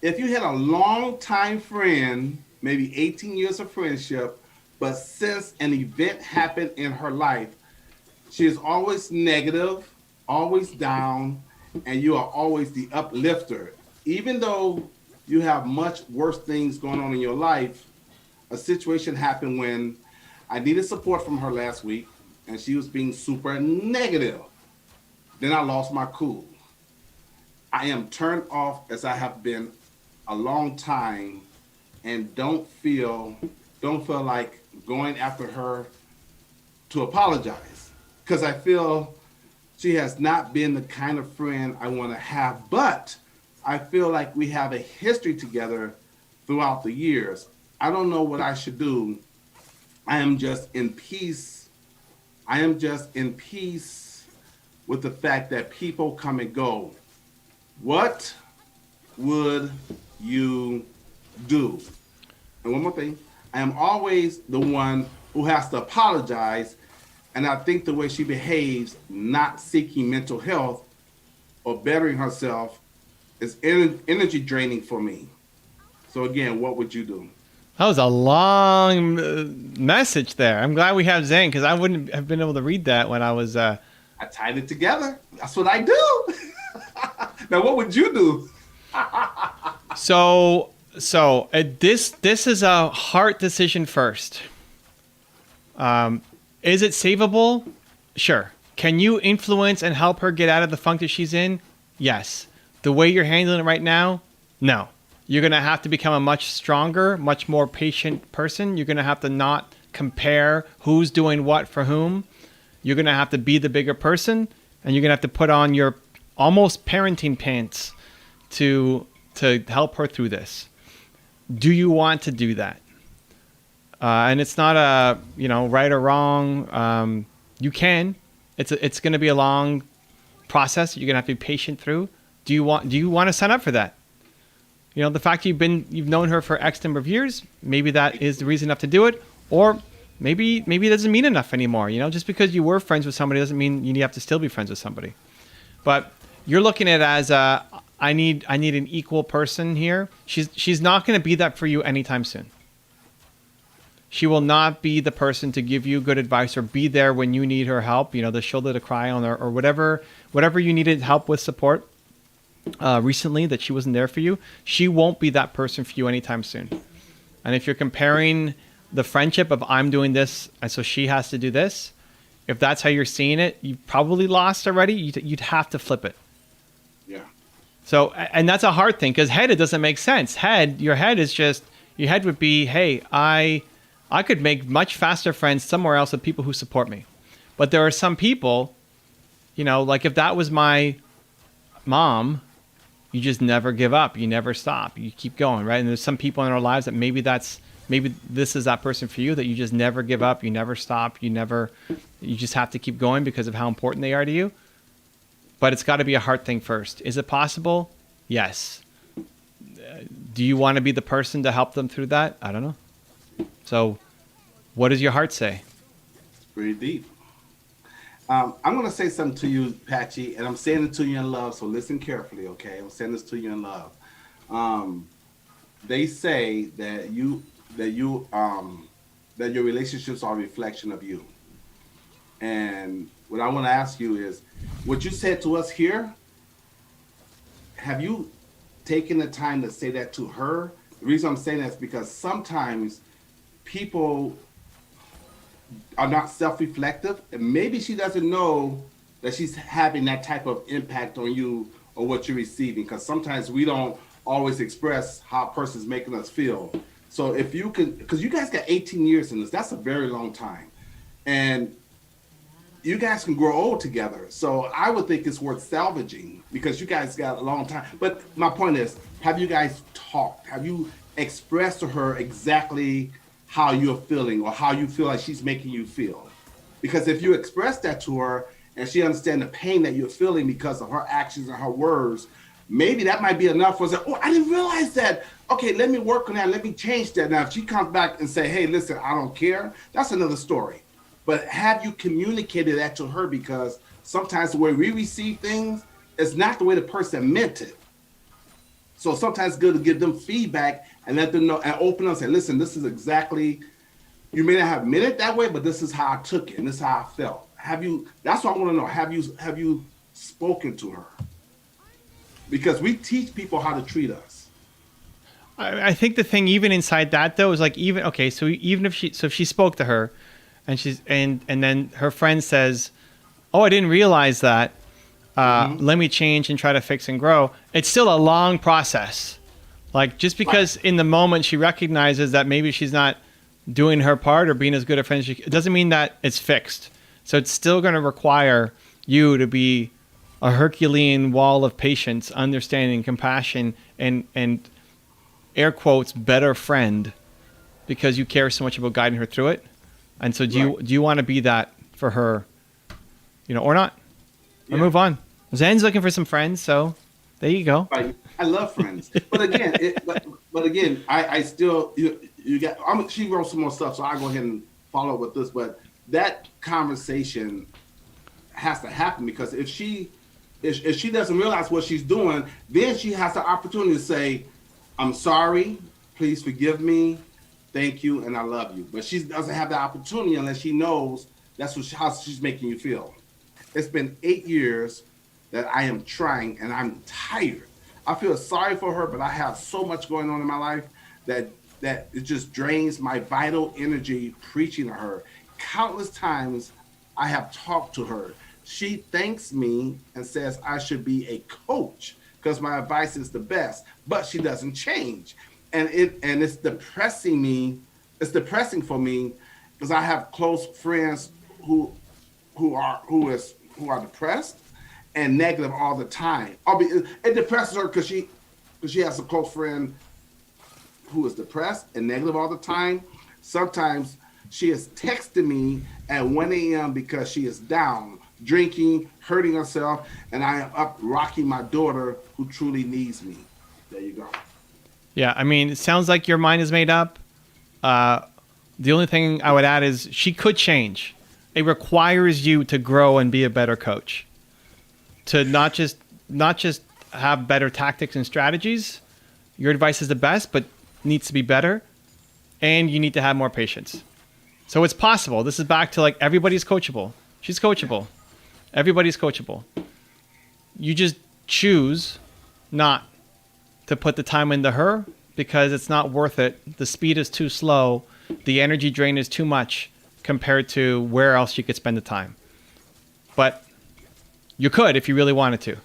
if you had a long time friend, maybe 18 years of friendship, but since an event happened in her life, she is always negative, always down, and you are always the uplifter. Even though you have much worse things going on in your life, a situation happened when I needed support from her last week, and she was being super negative. Then I lost my cool. I am turned off as I have been a long time and don't feel like going after her to apologize because I feel she has not been the kind of friend I want to have, but I feel like we have a history together throughout the years. I don't know what I should do. I am just in peace. I am just in peace with the fact that people come and go. What would you do? And one more thing, I am always the one who has to apologize. And I think the way she behaves, not seeking mental health or bettering herself, is energy draining for me. So, again, what would you do? That was a long message there. I'm glad we have Zane because I wouldn't have been able to read that when I was. I tied it together. That's what I do. Now, what would you do? This is a heart decision first. Is it savable? Sure. Can you influence and help her get out of the funk that she's in? Yes. The way you're handling it right now? No. You're going to have to become a much stronger, much more patient person. You're going to have to not compare who's doing what for whom. You're going to have to be the bigger person, and you're going to have to put on your almost parenting pants to help her through this. Do you want to do that? And it's not a right or wrong. You can. It's going to be a long process. You're going to have to be patient through. Do you want to sign up for that? The fact you've known her for X number of years, maybe that is the reason enough to do it, or maybe it doesn't mean enough anymore. Just because you were friends with somebody doesn't mean you have to still be friends with somebody. But you're looking at it as I need an equal person here. She's not going to be that for you anytime soon. She will not be the person to give you good advice or be there when you need her help. The shoulder to cry on or whatever you needed help with support recently that she wasn't there for you. She won't be that person for you anytime soon. And if you're comparing the friendship of I'm doing this and so she has to do this, if that's how you're seeing it, you've probably lost already. You'd have to flip it. Yeah. So, and that's a hard thing because it doesn't make sense. Your head would be, hey, I could make much faster friends somewhere else with people who support me. But there are some people, like if that was my mom, you just never give up. You never stop. You keep going, right? And there's some people in our lives that maybe this is that person for you, that you just never give up. You never stop. You just have to keep going because of how important they are to you. But it's got to be a heart thing first. Is it possible? Yes. Do you want to be the person to help them through that? I don't know. So what does your heart say? Pretty deep. I'm going to say something to you, Patchy, and I'm saying it to you in love, so listen carefully, okay? I'm saying this to you in love. They say that your relationships are a reflection of you. And what I want to ask you is, what you said to us here, have you taken the time to say that to her? The reason I'm saying that is because sometimes people are not self-reflective, and maybe she doesn't know that she's having that type of impact on you or what you're receiving, because sometimes we don't always express how a person's making us feel. So if you can, because you guys got 18 years in this, that's a very long time, and you guys can grow old together. So I would think it's worth salvaging because you guys got a long time. But my point is, have you guys talked? Have you expressed to her exactly how you're feeling or how you feel like she's making you feel? Because if you express that to her and she understands the pain that you're feeling because of her actions and her words, maybe that might be enough for her to say, oh, I didn't realize that. Okay, let me work on that. Let me change that. Now, if she comes back and say, hey, listen, I don't care, that's another story. But have you communicated that to her? Because sometimes the way we receive things is not the way the person meant it. So sometimes it's good to give them feedback and let them know and open up and say, listen, this is exactly, you may not have meant it that way, but this is how I took it and this is how I felt. Have you, that's what I want to know. Have you spoken to her? Because we teach people how to treat us. I think the thing even inside that though is like even okay, so even if she spoke to her and she's and then her friend says, "Oh, I didn't realize that. Let me change and try to fix and grow." It's still a long process. Like just because in the moment she recognizes that maybe she's not doing her part or being as good a friend as she, it doesn't mean that it's fixed. So it's still going to require you to be a Herculean wall of patience, understanding, compassion, and air quotes better friend because you care so much about guiding her through it. And so do you want to be that for her, or not? Or move on. Zen's looking for some friends, so there you go. Right. I love friends, but again, but again, I still you got. She wrote some more stuff, so I'll go ahead and follow up with this. But that conversation has to happen because if she doesn't realize what she's doing, then she has the opportunity to say, "I'm sorry, please forgive me, thank you, and I love you." But she doesn't have the opportunity unless she knows that's how she's making you feel. It's been 8 years that I am trying, and I'm tired. I feel sorry for her, but I have so much going on in my life that it just drains my vital energy preaching to her. Countless times I have talked to her. She thanks me and says I should be a coach because my advice is the best, but she doesn't change. And it's depressing me. It's depressing for me because I have close friends who are depressed and negative all the time. It depresses her because she has a close friend who is depressed and negative all the time. Sometimes she is texting me at 1 a.m. because she is down, drinking, hurting herself, and I am up rocking my daughter who truly needs me. There you go. Yeah, I mean, it sounds like your mind is made up. The only thing I would add is she could change. It requires you to grow and be a better coach. To not just have better tactics and strategies. Your advice is the best, but needs to be better, and you need to have more patience. So it's possible. This is back to like everybody's coachable. She's coachable. Everybody's coachable. You just choose not to put the time into her because it's not worth it. The speed is too slow. The energy drain is too much compared to where else you could spend the time. But you could if you really wanted to.